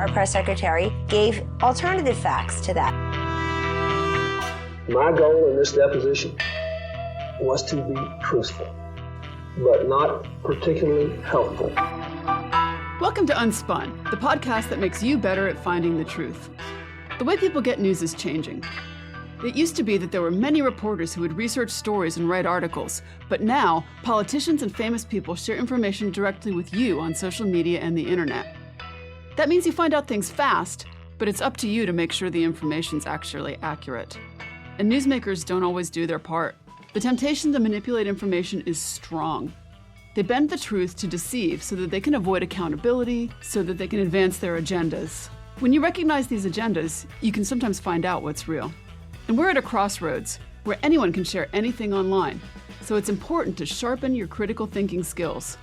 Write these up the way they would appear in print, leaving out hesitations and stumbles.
our press secretary, gave alternative facts to that. My goal in this deposition was to be truthful, but not particularly helpful. Welcome to UnSpun, the podcast that makes you better at finding the truth. The way people get news is changing. It used to be that there were many reporters who would research stories and write articles, but now politicians and famous people share information directly with you on social media and the internet. That means you find out things fast, but it's up to you to make sure the information's actually accurate. And newsmakers don't always do their part. The temptation to manipulate information is strong. They bend the truth to deceive so that they can avoid accountability, so that they can advance their agendas. When you recognize these agendas, you can sometimes find out what's real. And we're at a crossroads where anyone can share anything online, so it's important to sharpen your critical thinking skills.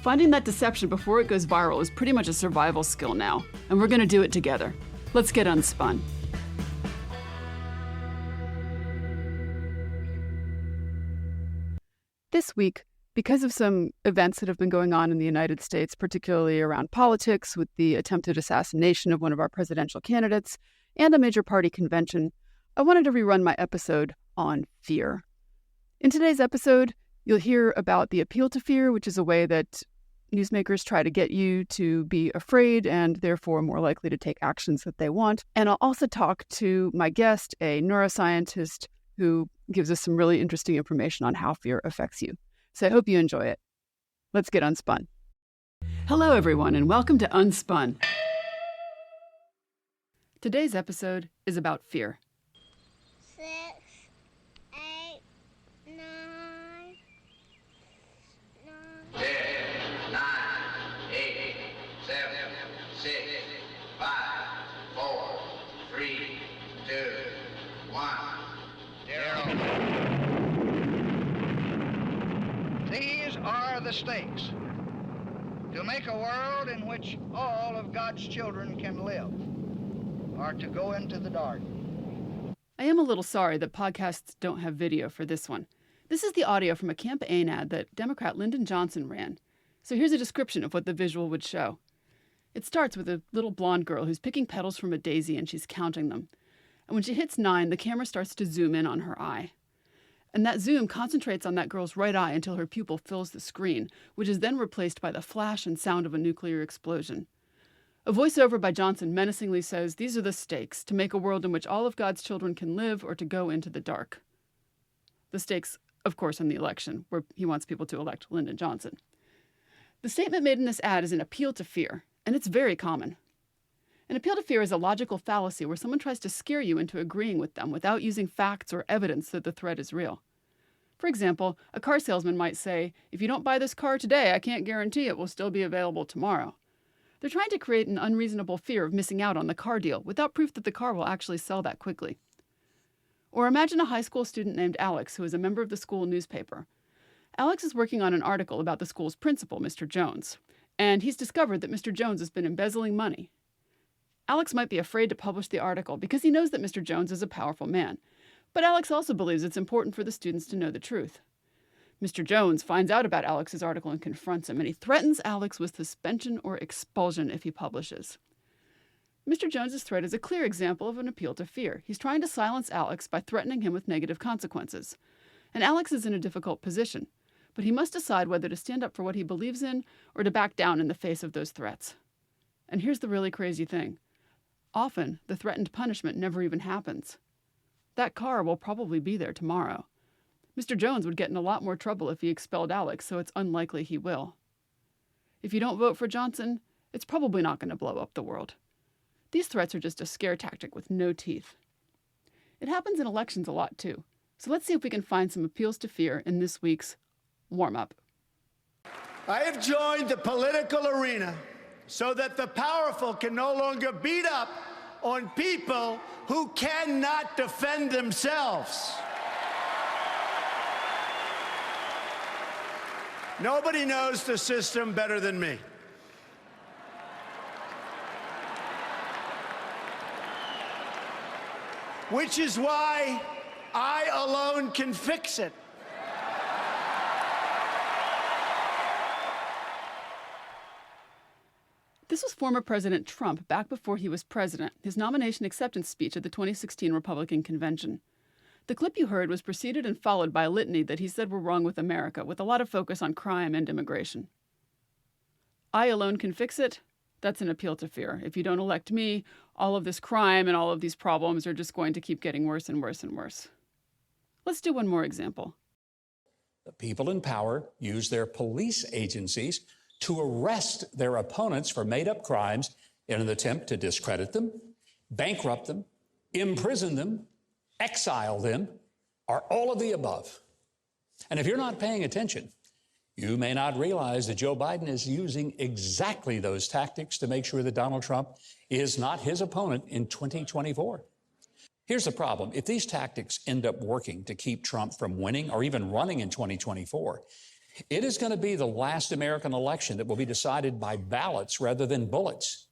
Finding that deception before it goes viral is pretty much a survival skill now, and we're going to do it together. Let's get unspun. This week, because of some events that have been going on in the United States, particularly around politics with the attempted assassination of one of our presidential candidates and a major party convention, I wanted to rerun my episode on fear. In today's episode, you'll hear about the appeal to fear, which is a way that newsmakers try to get you to be afraid and therefore more likely to take actions that they want. And I'll also talk to my guest, a neuroscientist who gives us some really interesting information on how fear affects you. So I hope you enjoy it. Let's get unspun. Hello, everyone, and welcome to Unspun. Today's episode is about fear. 6, 8, 9, 10, 9, 8, 7, 6, 5, 4, 3, 2, 1, 0. These are the stakes. To make a world in which all of God's children can live, or to go into the dark. I am a little sorry that podcasts don't have video for this one. This is the audio from a campaign ad that Democrat Lyndon Johnson ran. So here's a description of what the visual would show. It starts with a little blonde girl who's picking petals from a daisy and she's counting them. And when she hits 9, the camera starts to zoom in on her eye. And that zoom concentrates on that girl's right eye until her pupil fills the screen, which is then replaced by the flash and sound of a nuclear explosion. A voiceover by Johnson menacingly says, "These are the stakes, to make a world in which all of God's children can live or to go into the dark." The stakes, of course, in the election, where he wants people to elect Lyndon Johnson. The statement made in this ad is an appeal to fear, and it's very common. An appeal to fear is a logical fallacy where someone tries to scare you into agreeing with them without using facts or evidence that the threat is real. For example, a car salesman might say, "If you don't buy this car today, I can't guarantee it will still be available tomorrow." They're trying to create an unreasonable fear of missing out on the car deal without proof that the car will actually sell that quickly. Or imagine a high school student named Alex who is a member of the school newspaper. Alex is working on an article about the school's principal, Mr. Jones, and he's discovered that Mr. Jones has been embezzling money. Alex might be afraid to publish the article because he knows that Mr. Jones is a powerful man, but Alex also believes it's important for the students to know the truth. Mr. Jones finds out about Alex's article and confronts him, and he threatens Alex with suspension or expulsion if he publishes. Mr. Jones's threat is a clear example of an appeal to fear. He's trying to silence Alex by threatening him with negative consequences. And Alex is in a difficult position, but he must decide whether to stand up for what he believes in or to back down in the face of those threats. And here's the really crazy thing. Often, the threatened punishment never even happens. That car will probably be there tomorrow. Mr. Jones would get in a lot more trouble if he expelled Alex, so it's unlikely he will. If you don't vote for Johnson, it's probably not going to blow up the world. These threats are just a scare tactic with no teeth. It happens in elections a lot, too. So let's see if we can find some appeals to fear in this week's warm-up. I have joined the political arena so that the powerful can no longer beat up on people who cannot defend themselves. Nobody knows the system better than me. Which is why I alone can fix it. This was former President Trump back before he was president, his nomination acceptance speech at the 2016 Republican convention. The clip you heard was preceded and followed by a litany that he said were wrong with America, with a lot of focus on crime and immigration. I alone can fix it. That's an appeal to fear. If you don't elect me, all of this crime and all of these problems are just going to keep getting worse and worse and worse. Let's do one more example. The people in power use their police agencies to arrest their opponents for made-up crimes in an attempt to discredit them, bankrupt them, imprison them, exile them, or all of the above. And if you're not paying attention, you may not realize that Joe Biden is using exactly those tactics to make sure that Donald Trump is not his opponent in 2024. Here's the problem. If these tactics end up working to keep Trump from winning or even running in 2024, it is going to be the last American election that will be decided by ballots rather than bullets.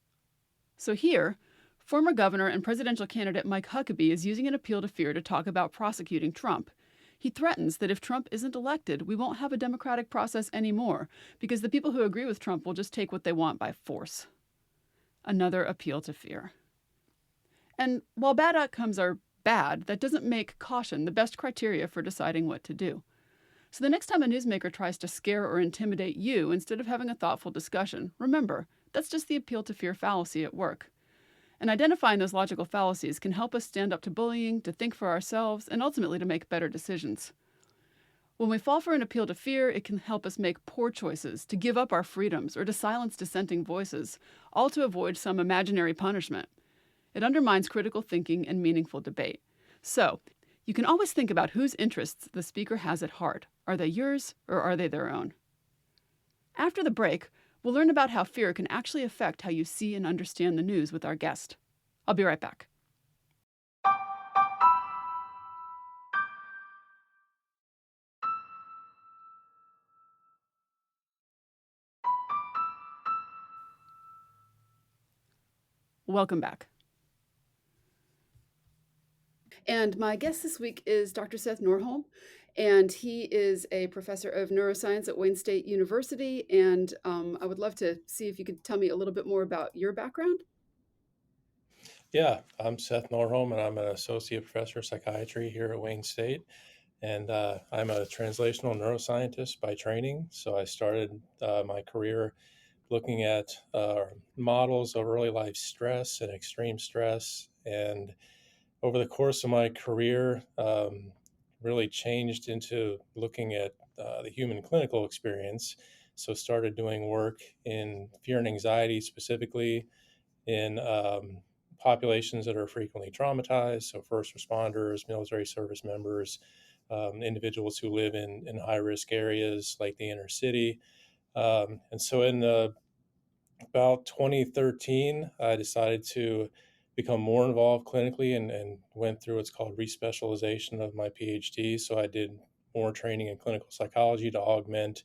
So here, former governor and presidential candidate Mike Huckabee is using an appeal to fear to talk about prosecuting Trump. He threatens that if Trump isn't elected, we won't have a democratic process anymore because the people who agree with Trump will just take what they want by force. Another appeal to fear. And while bad outcomes are bad, that doesn't make caution the best criteria for deciding what to do. So the next time a newsmaker tries to scare or intimidate you instead of having a thoughtful discussion, remember, that's just the appeal to fear fallacy at work. And identifying those logical fallacies can help us stand up to bullying, to think for ourselves, and ultimately to make better decisions. When we fall for an appeal to fear, it can help us make poor choices, to give up our freedoms, or to silence dissenting voices, all to avoid some imaginary punishment. It undermines critical thinking and meaningful debate. So, you can always think about whose interests the speaker has at heart. Are they yours, or are they their own? After the break, we'll learn about how fear can actually affect how you see and understand the news with our guest. I'll be right back. Welcome back. And my guest this week is Dr. Seth Norrholm, and he is a professor of neuroscience at Wayne State University. And I would love to see if you could tell me a little bit more about your background. Yeah, I'm Seth Norrholm, and I'm an associate professor of psychiatry here at Wayne State. And I'm a translational neuroscientist by training. So I started my career looking at models of early life stress and extreme stress. And over the course of my career, really changed into looking at the human clinical experience. So started doing work in fear and anxiety, specifically in populations that are frequently traumatized. So first responders, military service members, individuals who live in high-risk areas like the inner city. And so in about 2013, I decided to become more involved clinically and went through what's called respecialization of my PhD. So I did more training in clinical psychology to augment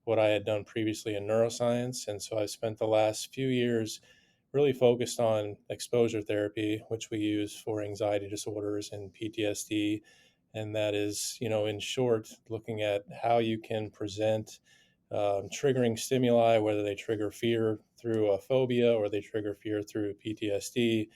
what I had done previously in neuroscience. And so I spent the last few years really focused on exposure therapy, which we use for anxiety disorders and PTSD. And that is, in short, looking at how you can present triggering stimuli, whether they trigger fear through a phobia or they trigger fear through PTSD,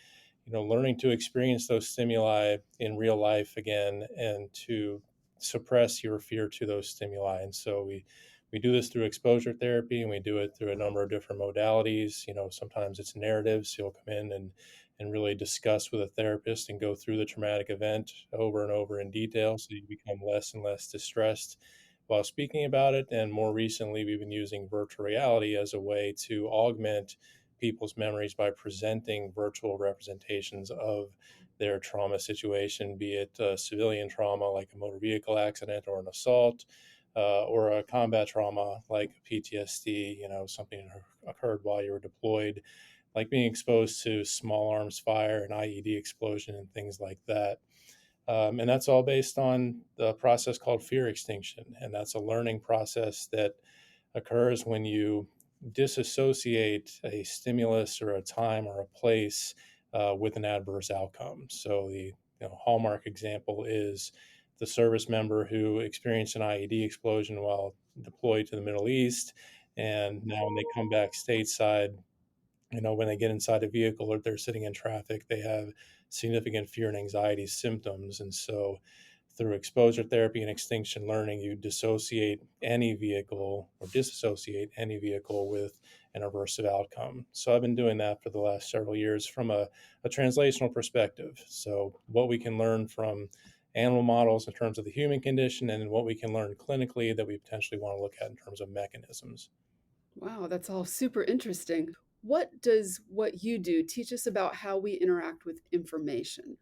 learning to experience those stimuli in real life again and to suppress your fear to those stimuli. And so we do this through exposure therapy, and we do it through a number of different modalities. Sometimes it's narratives. You'll come in and really discuss with a therapist and go through the traumatic event over and over in detail so you become less and less distressed while speaking about it. And more recently, we've been using virtual reality as a way to augment people's memories by presenting virtual representations of their trauma situation, be it civilian trauma like a motor vehicle accident or an assault, or a combat trauma like PTSD, something that occurred while you were deployed, like being exposed to small arms fire and IED explosion and things like that. And that's all based on the process called fear extinction. And that's a learning process that occurs when you disassociate a stimulus or a time or a place with an adverse outcome. So the hallmark example is the service member who experienced an IED explosion while deployed to the Middle East. And now when they come back stateside, when they get inside a vehicle or they're sitting in traffic, they have significant fear and anxiety symptoms. And so through exposure therapy and extinction learning, you dissociate any vehicle or disassociate any vehicle with an aversive outcome. So I've been doing that for the last several years from a translational perspective. So what we can learn from animal models in terms of the human condition, and what we can learn clinically that we potentially want to look at in terms of mechanisms. Wow, that's all super interesting. What does what you do teach us about how we interact with information?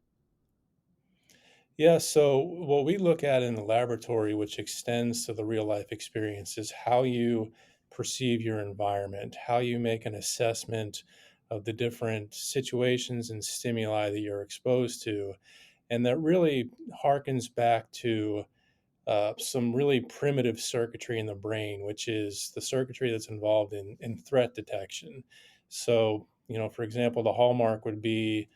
Yeah, so what we look at in the laboratory, which extends to the real life experience, is how you perceive your environment, how you make an assessment of the different situations and stimuli that you're exposed to. And that really harkens back to some really primitive circuitry in the brain, which is the circuitry that's involved in threat detection. So, for example, the hallmark would be,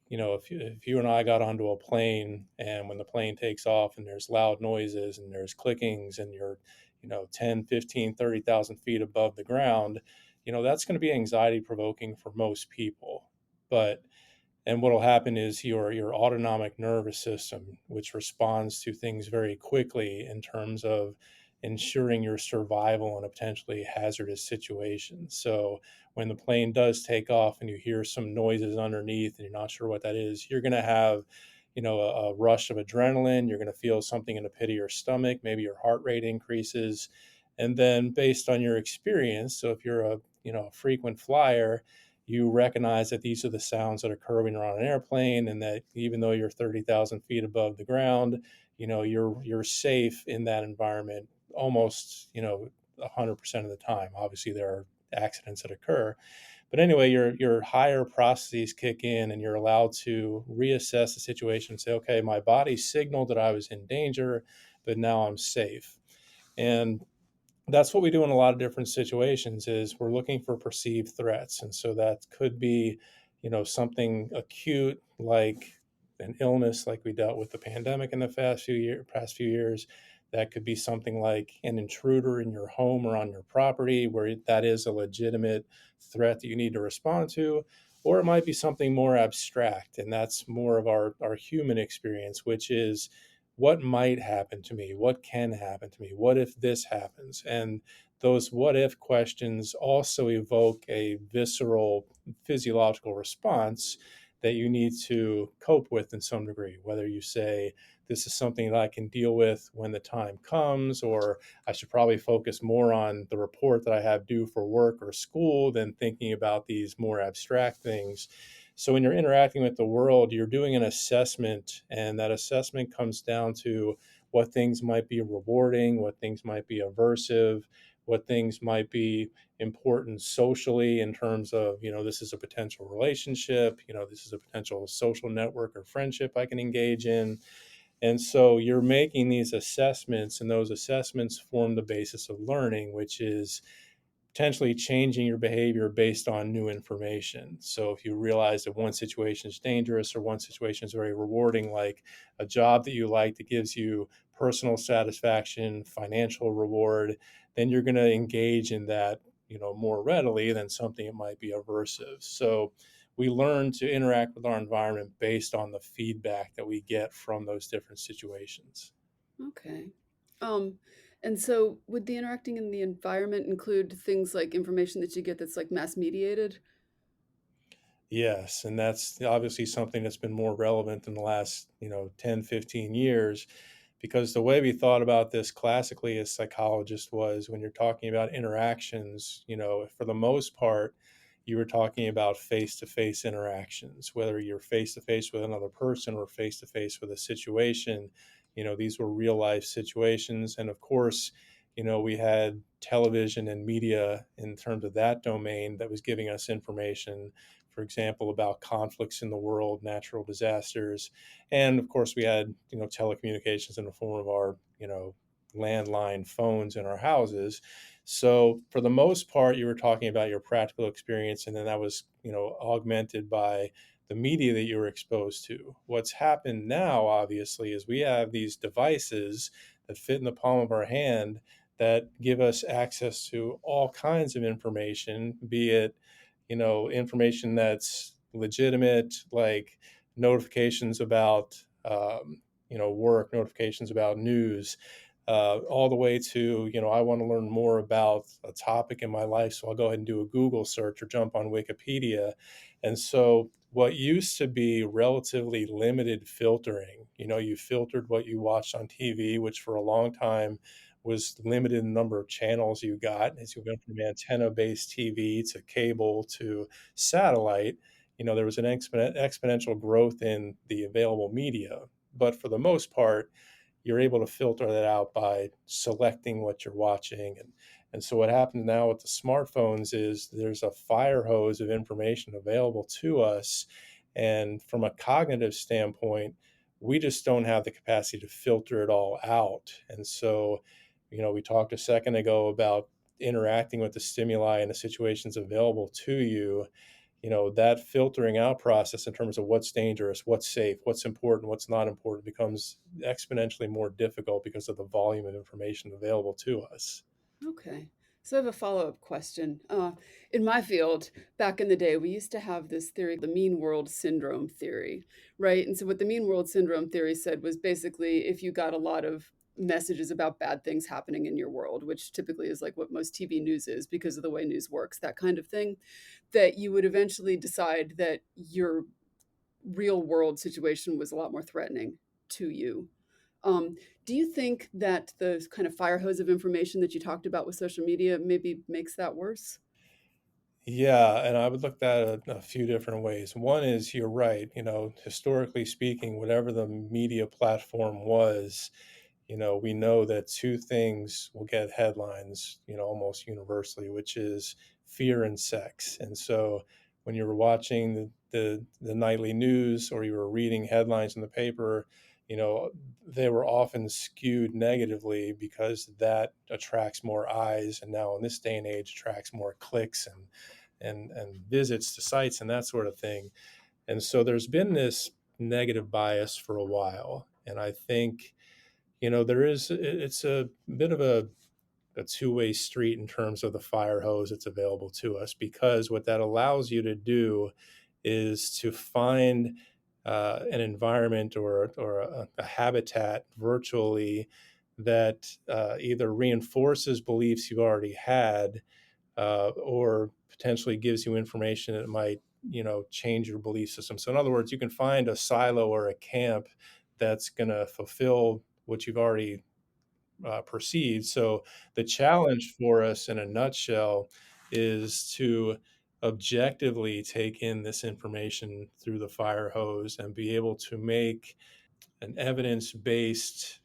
if you and I got onto a plane, and when the plane takes off and there's loud noises and there's clickings and you're, 10, 15, 30,000 feet above the ground, that's going to be anxiety provoking for most people. And what will happen is your autonomic nervous system, which responds to things very quickly in terms of ensuring your survival in a potentially hazardous situation. So when the plane does take off and you hear some noises underneath and you're not sure what that is, you're going to have, a rush of adrenaline. You're going to feel something in the pit of your stomach. Maybe your heart rate increases. And then based on your experience, so if you're a frequent flyer, you recognize that these are the sounds that occur when you're on an airplane, and that even though you're 30,000 feet above the ground, you're safe in that environment almost 100% of the time. Obviously, there are accidents that occur, but anyway, your higher processes kick in, and you're allowed to reassess the situation and say, okay, my body signaled that I was in danger, but now I'm safe. And that's what we do in a lot of different situations, is we're looking for perceived threats. And so that could be, something acute like an illness, like we dealt with the pandemic in the past few years. That could be something like an intruder in your home or on your property, where that is a legitimate threat that you need to respond to. Or it might be something more abstract, and that's more of our human experience, which is, what might happen to me? What can happen to me? What if this happens? And those what if questions also evoke a visceral physiological response that you need to cope with in some degree, whether you say, this is something that I can deal with when the time comes, or I should probably focus more on the report that I have due for work or school than thinking about these more abstract things. So when you're interacting with the world, you're doing an assessment, and that assessment comes down to what things might be rewarding, what things might be aversive, what things might be important socially in terms of, this is a potential relationship, this is a potential social network or friendship I can engage in. And so you're making these assessments, and those assessments form the basis of learning, which is potentially changing your behavior based on new information. So if you realize that one situation is dangerous or one situation is very rewarding, like a job that you like that gives you personal satisfaction, financial reward, then you're going to engage in that, more readily than something that might be aversive. So we learn to interact with our environment based on the feedback that we get from those different situations. Okay. Um, and so would the interacting in the environment include things like information that you get that's like mass mediated? Yes, and that's obviously something that's been more relevant in the last, 10, 15 years, because the way we thought about this classically as psychologists was, when you're talking about interactions, for the most part, you were talking about face-to-face interactions, whether you're face-to-face with another person or face-to-face with a situation. These were real life situations. And of course, we had television and media in terms of that domain that was giving us information, for example, about conflicts in the world, natural disasters. And of course, we had, telecommunications in the form of our, landline phones in our houses. So for the most part, you were talking about your practical experience, and then that was, augmented by the media that you were exposed to. What's happened now, obviously, is we have these devices that fit in the palm of our hand that give us access to all kinds of information, be it, information that's legitimate, like notifications about, work, notifications about news, all the way to, I want to learn more about a topic in my life, so I'll go ahead and do a Google search or jump on Wikipedia. And so what used to be relatively limited filtering, you filtered what you watched on TV, which for a long time was limited in the number of channels you got as you went from antenna-based TV to cable to satellite. There was an exponential growth in the available media. But for the most part, you're able to filter that out by selecting what you're watching. And so what happens now with the smartphones is there's a fire hose of information available to us. And from a cognitive standpoint, we just don't have the capacity to filter it all out. And so, we talked a second ago about interacting with the stimuli and the situations available to you. That filtering out process in terms of what's dangerous, what's safe, what's important, what's not important becomes exponentially more difficult because of the volume of information available to us. Okay. So I have a follow-up question. In my field, back in the day, we used to have this theory, the mean world syndrome theory, right? And so what the mean world syndrome theory said was basically if you got a lot of messages about bad things happening in your world, which typically is like what most TV news is because of the way news works, that kind of thing, that you would eventually decide that your real world situation was a lot more threatening to you. Do you think that the kind of fire hose of information that you talked about with social media maybe makes that worse? Yeah, and I would look at it a few different ways. One is you're right, historically speaking, whatever the media platform was, we know that two things will get headlines, almost universally, which is fear and sex. And so when you were watching the nightly news or you were reading headlines in the paper, they were often skewed negatively because that attracts more eyes. And now in this day and age, attracts more clicks and visits to sites and that sort of thing. And so there's been this negative bias for a while. And I think, it's a bit of a two-way street in terms of the fire hose that's available to us, because what that allows you to do is to find an environment or a habitat virtually that either reinforces beliefs you've already had or potentially gives you information that might change your belief system. So in other words, you can find a silo or a camp that's going to fulfill what you've already perceived. So the challenge for us in a nutshell is to objectively take in this information through the fire hose and be able to make an evidence-based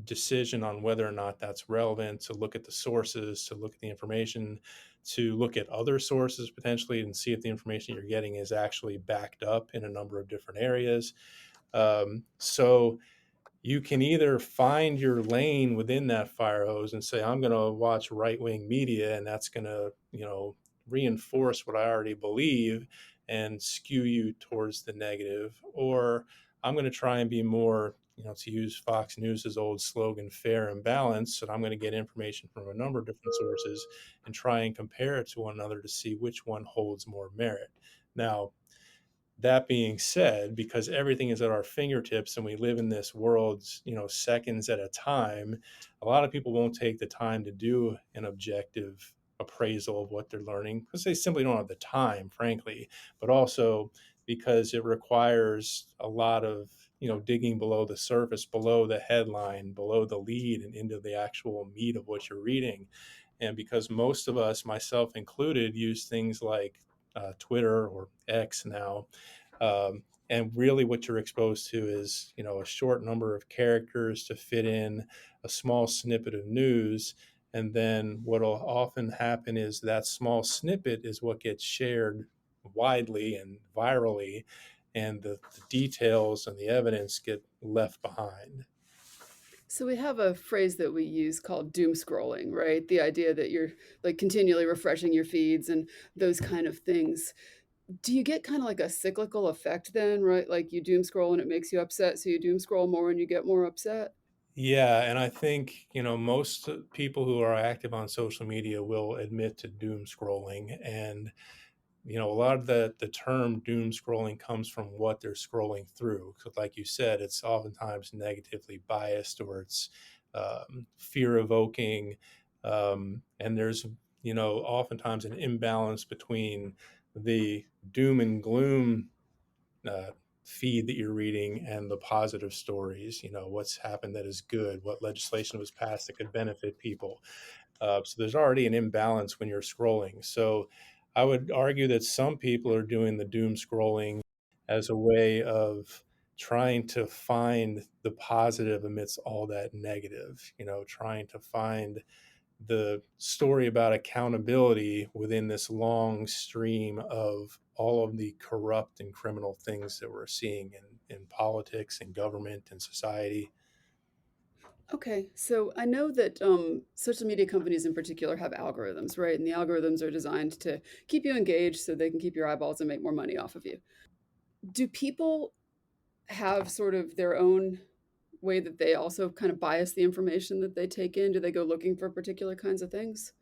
decision on whether or not that's relevant, to look at the sources, to look at the information, to look at other sources potentially and see if the information you're getting is actually backed up in a number of different areas. So you can either find your lane within that fire hose and say, I'm going to watch right-wing media and that's going to, reinforce what I already believe and skew you towards the negative, or I'm going to try and be more, to use Fox News's old slogan, fair and balanced, and I'm going to get information from a number of different sources and try and compare it to one another to see which one holds more merit. Now, that being said, because everything is at our fingertips and we live in this world, seconds at a time, a lot of people won't take the time to do an objective appraisal of what they're learning because they simply don't have the time, frankly, but also because it requires a lot of, digging below the surface, below the headline, below the lead and into the actual meat of what you're reading. And because most of us, myself included, use things like Twitter or X now, and really what you're exposed to is, a short number of characters to fit in a small snippet of news. And then what will often happen is that small snippet is what gets shared widely and virally, and the details and the evidence get left behind. So we have a phrase that we use called doom scrolling, right? The idea that you're like continually refreshing your feeds and those kind of things. Do you get kind of like a cyclical effect then, right? Like you doom scroll and it makes you upset, so you doom scroll more and you get more upset? Yeah, and I think, most people who are active on social media will admit to doom scrolling. And a lot of the term doom scrolling comes from what they're scrolling through. 'Cause like you said, it's oftentimes negatively biased, or it's fear evoking. And there's, oftentimes an imbalance between the doom and gloom uh, feed that you're reading and the positive stories. What's happened that is good, what legislation was passed that could benefit people. So there's already an imbalance when you're scrolling. So I would argue that some people are doing the doom scrolling as a way of trying to find the positive amidst all that negative, trying to find the story about accountability within this long stream of all of the corrupt and criminal things that we're seeing in politics and government and society. Okay, so I know that social media companies in particular have algorithms, right? And the algorithms are designed to keep you engaged so they can keep your eyeballs and make more money off of you. Do people have sort of their own way that they also kind of bias the information that they take in? Do they go looking for particular kinds of things?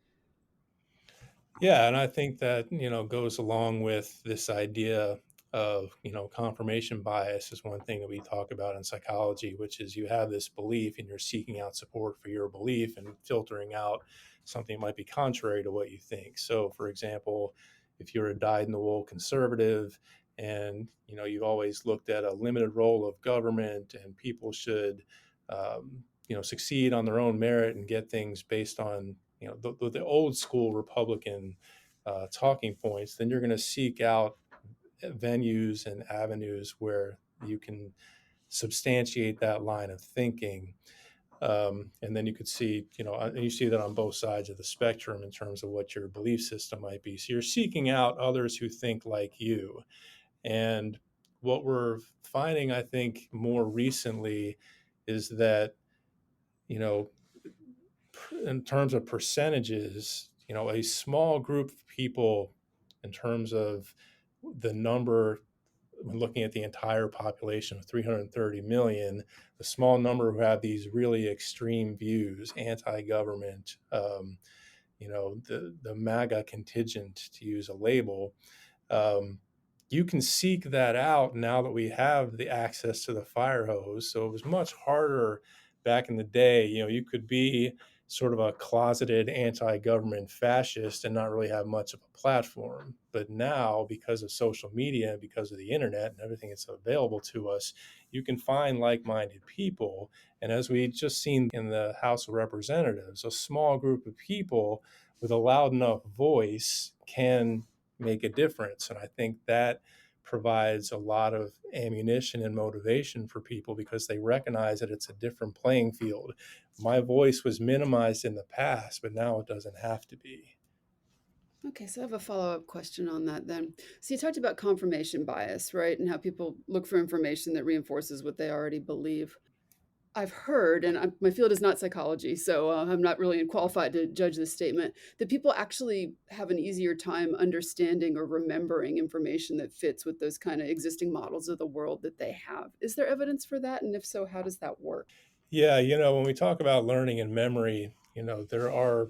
Yeah, and I think that, goes along with this idea of, confirmation bias is one thing that we talk about in psychology, which is you have this belief and you're seeking out support for your belief and filtering out something that might be contrary to what you think. So, for example, if you're a dyed-in-the-wool conservative and, you've always looked at a limited role of government and people should, succeed on their own merit and get things based on the old school Republican talking points, then you're going to seek out venues and avenues where you can substantiate that line of thinking. And then you could see, and you see that on both sides of the spectrum in terms of what your belief system might be. So you're seeking out others who think like you. And what we're finding, I think, more recently is that, you know, in terms of percentages, a small group of people, in terms of the number, when looking at the entire population of 330 million, the small number who have these really extreme views, anti-government, the MAGA contingent, to use a label, um, you can seek that out now that we have the access to the fire hose. So it was much harder back in the day. You could be sort of a closeted anti-government fascist and not really have much of a platform. But now, because of social media and because of the internet and everything that's available to us, you can find like-minded people. And as we just seen in the House of Representatives, a small group of people with a loud enough voice can make a difference. And I think that provides a lot of ammunition and motivation for people because they recognize that it's a different playing field. My voice was minimized in the past, but now it doesn't have to be. Okay, so I have a follow-up question on that then. So you talked about confirmation bias, right? And how people look for information that reinforces what they already believe. I've heard, and my field is not psychology, so I'm not really qualified to judge this statement, that people actually have an easier time understanding or remembering information that fits with those kind of existing models of the world that they have. Is there evidence for that? And if so, how does that work? Yeah, when we talk about learning and memory, there are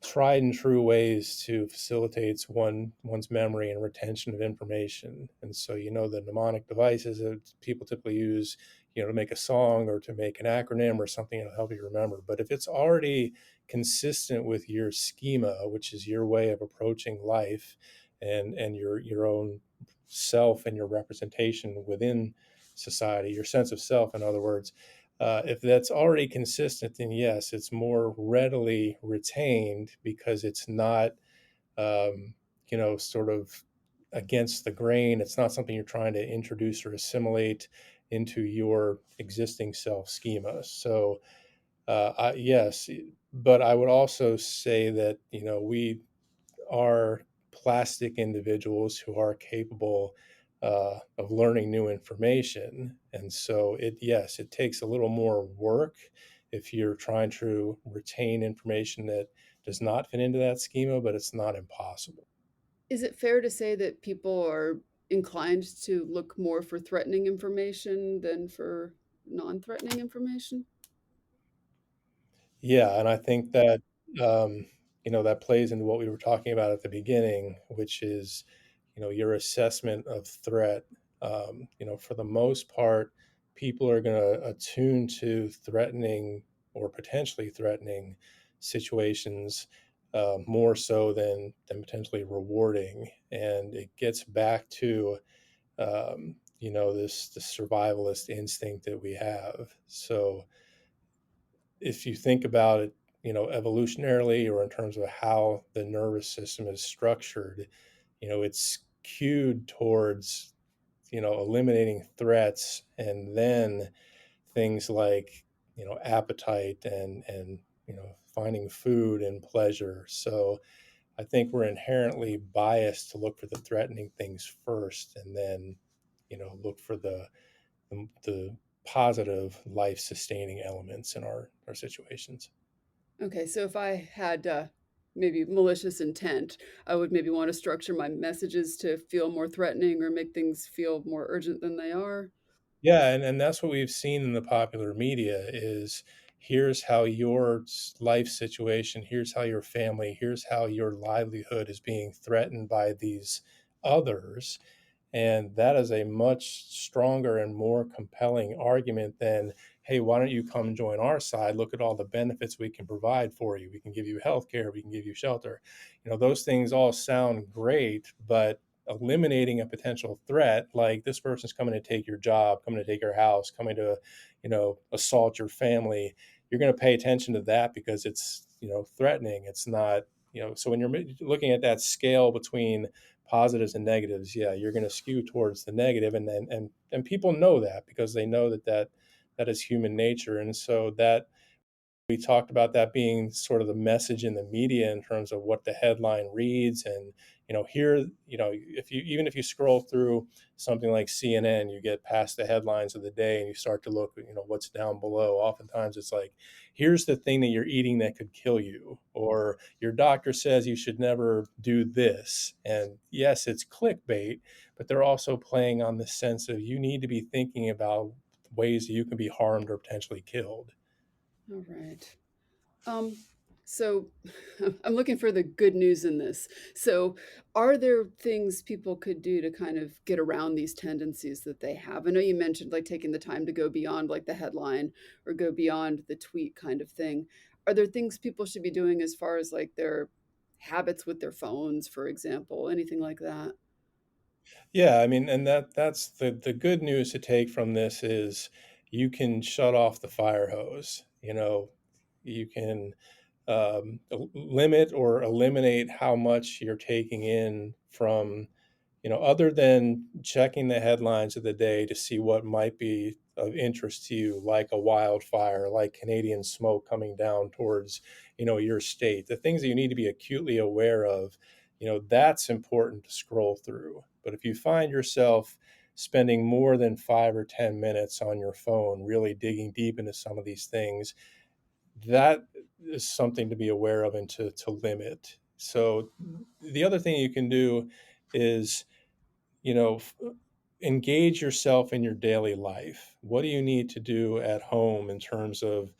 tried and true ways to facilitate one's memory and retention of information. And so, the mnemonic devices that people typically use, to make a song or to make an acronym or something that'll help you remember. But if it's already consistent with your schema, which is your way of approaching life and your own self and your representation within society, your sense of self, in other words, if that's already consistent, then yes, it's more readily retained because it's not, sort of against the grain. It's not something you're trying to introduce or assimilate into your existing self schema. So, yes, but I would also say that, we are plastic individuals who are capable of learning new information. And so yes, it takes a little more work if you're trying to retain information that does not fit into that schema, but it's not impossible. Is it fair to say that people are inclined to look more for threatening information than for non-threatening information? Yeah, and I think that that plays into what we were talking about at the beginning, which is, your assessment of threat. For the most part, people are going to attune to threatening or potentially threatening situations more so than potentially rewarding. And it gets back to, this survivalist instinct that we have. So if you think about it, evolutionarily or in terms of how the nervous system is structured, it's cued towards, eliminating threats, and then things like, appetite and finding food and pleasure. So I think we're inherently biased to look for the threatening things first, and then, look for the positive life sustaining elements in our situations. Okay, so if I had maybe malicious intent, I would maybe want to structure my messages to feel more threatening or make things feel more urgent than they are. Yeah, and that's what we've seen in the popular media is, here's how your life situation, here's how your family, here's how your livelihood is being threatened by these others. And that is a much stronger and more compelling argument than, hey, why don't you come join our side? Look at all the benefits we can provide for you. We can give you health care, we can give you shelter. Those things all sound great, but eliminating a potential threat, like this person's coming to take your job, coming to take your house, coming to, assault your family, you're going to pay attention to that because it's, threatening. It's not, so when you're looking at that scale between positives and negatives, yeah, you're going to skew towards the negative, and people know that because they know that is human nature. And so that we talked about that being sort of the message in the media in terms of what the headline reads. And here, if you scroll through something like CNN, you get past the headlines of the day and you start to look at what's down below. Oftentimes it's like, here's the thing that you're eating that could kill you, or your doctor says you should never do this. And yes, it's clickbait, but they're also playing on the sense of, you need to be thinking about ways that you can be harmed or potentially killed. All right. So I'm looking for the good news in this. So are there things people could do to kind of get around these tendencies that they have? I know you mentioned like taking the time to go beyond like the headline or go beyond the tweet kind of thing. Are there things people should be doing as far as like their habits with their phones, for example, anything like that? Yeah, I mean, and that's the good news to take from this is, you can shut off the fire hose. You can limit or eliminate how much you're taking in from, other than checking the headlines of the day to see what might be of interest to you, like a wildfire, like Canadian smoke coming down towards, your state, the things that you need to be acutely aware of, that's important to scroll through. But if you find yourself spending more than 5 or 10 minutes on your phone, really digging deep into some of these things, that is something to be aware of and to limit. So the other thing you can do is, you know, engage yourself in your daily life. What do you need to do at home in terms of,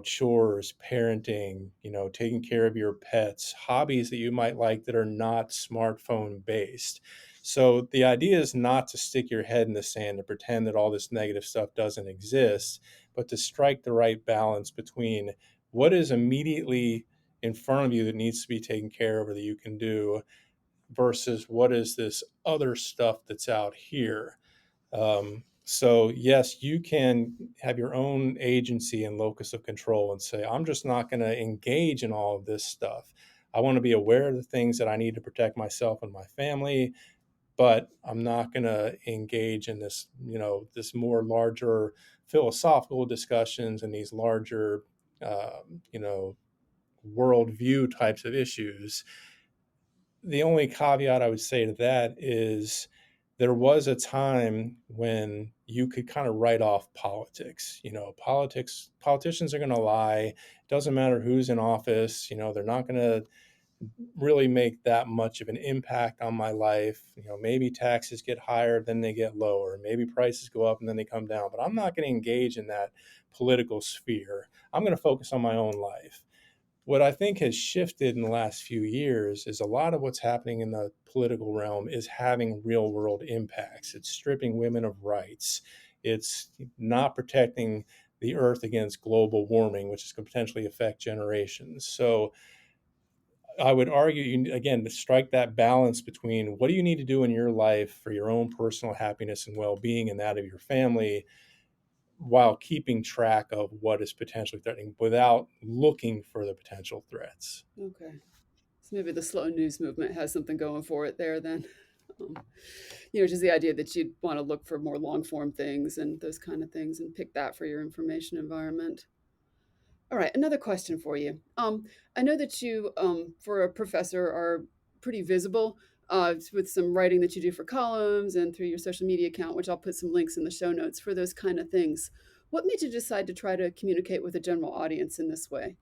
chores, parenting, taking care of your pets, hobbies that you might like that are not smartphone based? So the idea is not to stick your head in the sand and pretend that all this negative stuff doesn't exist, but to strike the right balance between what is immediately in front of you that needs to be taken care of or that you can do, versus what is this other stuff that's out here. So yes, you can have your own agency and locus of control and say, I'm just not going to engage in all of this stuff. I want to be aware of the things that I need to protect myself and my family, but I'm not going to engage in this, this more larger philosophical discussions and these larger, worldview types of issues. The only caveat I would say to that is, there was a time when you could kind of write off politics. Politicians are going to lie. It doesn't matter who's in office. They're not going to really make that much of an impact on my life. Maybe taxes get higher, then they get lower. Maybe prices go up and then they come down. But I'm not going to engage in that political sphere. I'm going to focus on my own life. What I think has shifted in the last few years is a lot of what's happening in the political realm is having real world impacts. It's stripping women of rights. It's not protecting the earth against global warming, which can potentially affect generations. So I would argue, again, to strike that balance between what do you need to do in your life for your own personal happiness and well-being and that of your family, while keeping track of what is potentially threatening without looking for the potential threats. Okay. So maybe the slow news movement has something going for it there then. Um, just the idea that you'd want to look for more long form things and those kind of things and pick that for your information environment. All right, another question for you. I know that you, for a professor, are pretty visible with some writing that you do for columns and through your social media account, which I'll put some links in the show notes for those kind of things. What made you decide to try to communicate with a general audience in this way?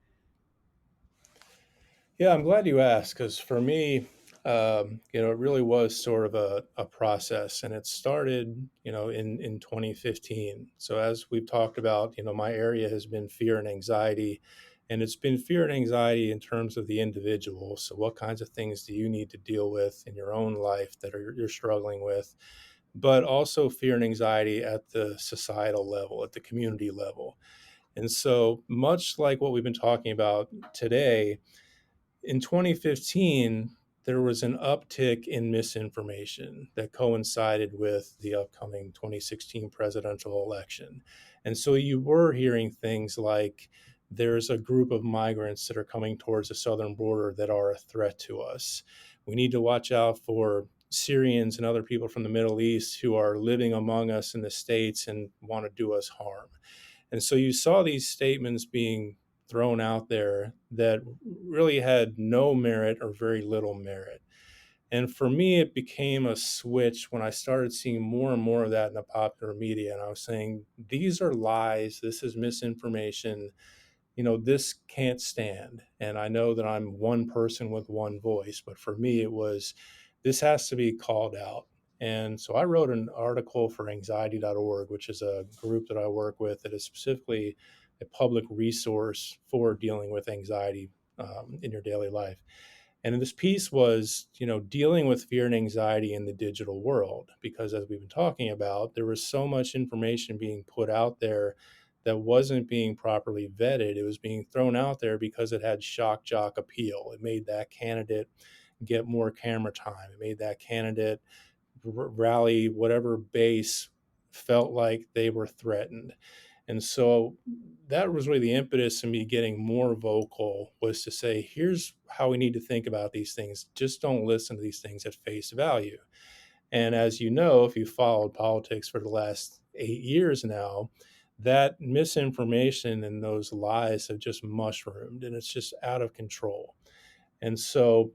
Yeah, I'm glad you asked because for me, it really was sort of a process, and it started, in 2015. So as we've talked about, my area has been fear and anxiety, and it's been fear and anxiety in terms of the individual. So what kinds of things do you need to deal with in your own life that you're struggling with? But also fear and anxiety at the societal level, at the community level. And so much like what we've been talking about today, in 2015, there was an uptick in misinformation that coincided with the upcoming 2016 presidential election. And so you were hearing things like there's a group of migrants that are coming towards the southern border that are a threat to us. We need to watch out for Syrians and other people from the Middle East who are living among us in the States and want to do us harm. And so you saw these statements being thrown out there that really had no merit or very little merit. And for me, it became a switch when I started seeing more and more of that in the popular media. And I was saying, these are lies. This is misinformation. This can't stand. And I know that I'm one person with one voice, but for me, it was, this has to be called out. And so I wrote an article for anxiety.org, which is a group that I work with that is specifically a public resource for dealing with anxiety in your daily life. And this piece was, dealing with fear and anxiety in the digital world, because as we've been talking about, there was so much information being put out there that wasn't being properly vetted. It was being thrown out there because it had shock jock appeal. It made that candidate get more camera time. It made that candidate rally whatever base felt like they were threatened. And so that was really the impetus in me getting more vocal, was to say, here's how we need to think about these things. Just don't listen to these things at face value. And as you know, if you've followed politics for the last 8 years now, that misinformation and those lies have just mushroomed and it's just out of control. And so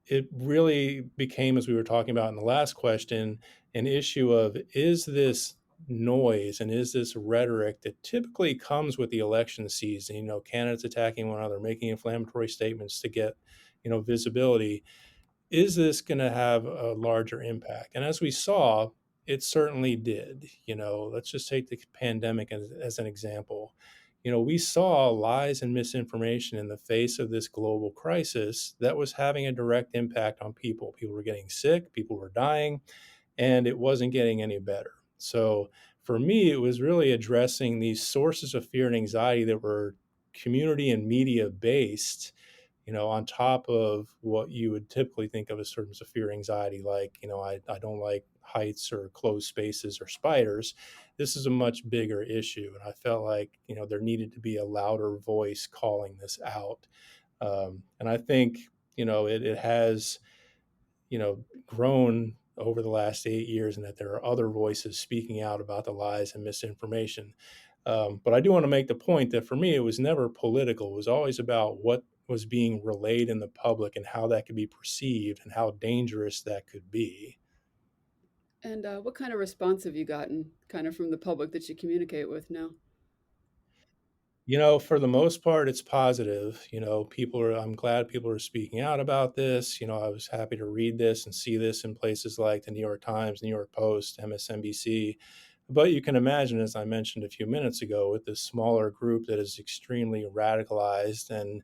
it really became, as we were talking about in the last question, an issue of, is this noise and is this rhetoric that typically comes with the election season, candidates attacking one another, making inflammatory statements to get, visibility, is this going to have a larger impact? And as we saw, it certainly did. Let's just take the pandemic as an example. We saw lies and misinformation in the face of this global crisis that was having a direct impact on people. People were getting sick, people were dying, and it wasn't getting any better. So for me, it was really addressing these sources of fear and anxiety that were community and media based, on top of what you would typically think of as terms of fear anxiety, like, I don't like heights or closed spaces or spiders. This is a much bigger issue. And I felt like, there needed to be a louder voice calling this out. And I think, it has, grown over the last 8 years, and that there are other voices speaking out about the lies and misinformation. But I do want to make the point that for me, it was never political. It was always about what was being relayed in the public and how that could be perceived and how dangerous that could be. And what kind of response have you gotten kind of from the public that you communicate with now? For the most part, it's positive. I'm glad people are speaking out about this. I was happy to read this and see this in places like the New York Times, New York Post, MSNBC. But you can imagine, as I mentioned a few minutes ago, with this smaller group that is extremely radicalized and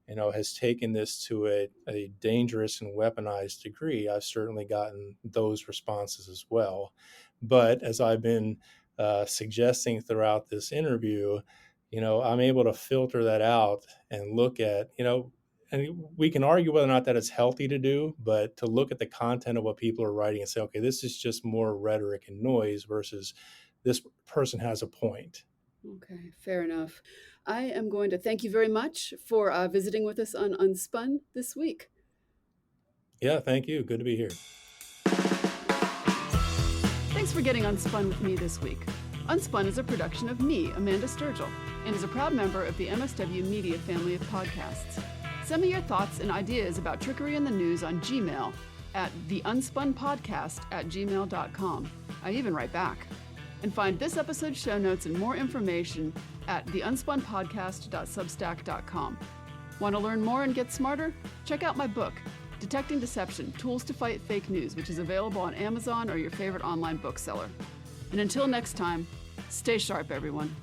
has taken this to a dangerous and weaponized degree, I've certainly gotten those responses as well. But as I've been suggesting throughout this interview, I'm able to filter that out and look at, and we can argue whether or not that is healthy to do, but to look at the content of what people are writing and say, okay, this is just more rhetoric and noise versus this person has a point. Okay, fair enough. I am going to thank you very much for visiting with us on Unspun this week. Yeah, thank you. Good to be here. Thanks for getting Unspun with me this week. Unspun is a production of me, Amanda Sturgill, and is a proud member of the MSW Media family of podcasts. Send me your thoughts and ideas about trickery in the news on Gmail at TheUnspunPodcast@gmail.com. I even write back. And find this episode's show notes and more information at TheUnspunPodcast.substack.com. Want to learn more and get smarter? Check out my book, Detecting Deception, Tools to Fight Fake News, which is available on Amazon or your favorite online bookseller. And until next time, stay sharp, everyone.